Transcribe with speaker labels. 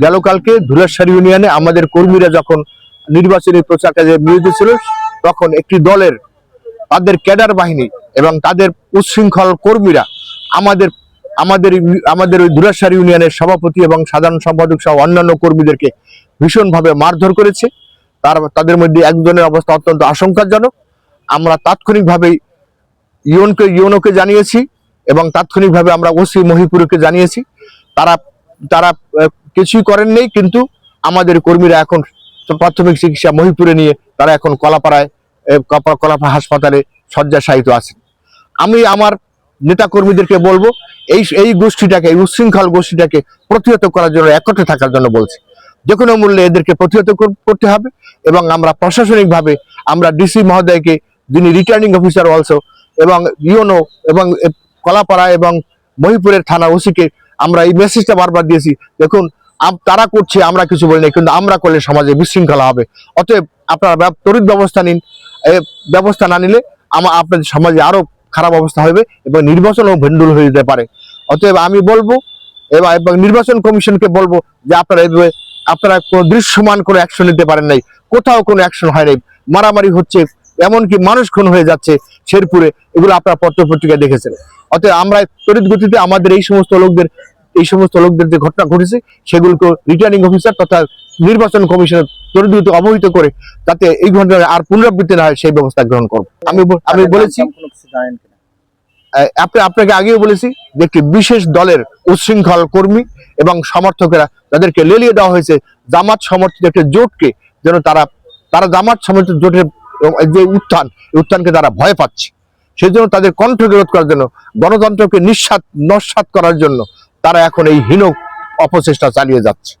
Speaker 1: গেল কালকে ধুলারসারি ইউনিয়নে আমাদের কর্মীরা যখন নির্বাচনী প্রচার কাজে নিয়োজিত ছিল, তখন একটি দলের তাদের ক্যাডার বাহিনী এবং তাদের উচ্ছৃঙ্খল কর্মীরা আমাদের আমাদের আমাদের ওই ধুলারসারি ইউনিয়নের সভাপতি এবং সাধারণ সম্পাদক সহ অন্যান্য কর্মীদেরকে ভীষণভাবে মারধর করেছে। তাদের মধ্যে একজনের অবস্থা অত্যন্ত আশঙ্কাজনক। আমরা তাৎক্ষণিকভাবে ইউনোকে জানিয়েছি এবং তাৎক্ষণিকভাবে আমরা ওসি মহিপুরকে জানিয়েছি। তারা তারা কিছুই করেন নেই, কিন্তু আমাদের কর্মীরা এখন প্রাথমিক চিকিৎসা মহিপুরে নিয়ে তারা এখন কলাপাড়া হাসপাতালে শয্যাশায়িত আছেন। আমি আমার নেতা কর্মীদেরকে বলবো, এই গোষ্ঠীটাকে, এই উচ্ছৃঙ্খল গোষ্ঠীটাকে প্রতিহত করার জন্য একত্রে থাকার জন্য বলছি। যে কোনো মূল্যে এদেরকে প্রতিহত করতে হবে এবং আমরা প্রশাসনিকভাবে আমরা ডিসি মহোদয়কে, যিনি রিটার্নিং অফিসার অলসো, এবং ইউনো এবং কলাপাড়া এবং মহিপুরের থানা ওসিকে আমরা এই মেসেজটা বারবার দিয়েছি, দেখুন তারা করছে আমরা কিছু বলি না, কিন্তু আমরা করলে সমাজে বিশৃঙ্খলা হবে। অতএব আপনারা তড়িৎ ব্যবস্থা নিন। ব্যবস্থা না নিলে আপনাদের সমাজে আরো খারাপ অবস্থা হবে এবং নির্বাচনও ভণ্ডুল হয়ে যেতে পারে। অতএব আমি বলবো এবং নির্বাচন কমিশনকে বলবো যে আপনারা কোনো দৃশ্যমান কোনো অ্যাকশন নিতে পারেন নাই, কোথাও কোনো অ্যাকশন হয় নাই, মারামারি হচ্ছে, এমনকি মানুষ খুন হয়ে যাচ্ছে শেরপুরে, এগুলো আপনারা পত্রপত্রিকায় দেখেছেন। অতএব আমরা তড়িৎ গতিতে আমাদের এই সমস্ত লোকদের যে ঘটনা ঘটেছে সেগুলোকে রিটার্নিং অফিসার তথা নির্বাচন কমিশনের তড়িৎ গতিতে অবহিত করে যাতে এই ঘটনা আর পুনরাবৃত্তি না হয় সেই ব্যবস্থা গ্রহণ করব। আমি বলেছি, আপনাকে আগেও বলেছি যে একটি বিশেষ দলের উচ্ছৃঙ্খল কর্মী এবং সমর্থকেরা তাদেরকে লেলিয়ে দেওয়া হয়েছে জামাত সমর্থিত একটা জোটকে, যেন তারা জামাত সমর্থিত জোটের যে উত্থানকে তারা ভয় পাচ্ছে। সেই জন্য তাদের কণ্ঠকে রোধ করার জন্য, গণতন্ত্রকে নস্যাৎ করার জন্য তারা এখন এই হীন অপচেষ্টা চালিয়ে যাচ্ছে।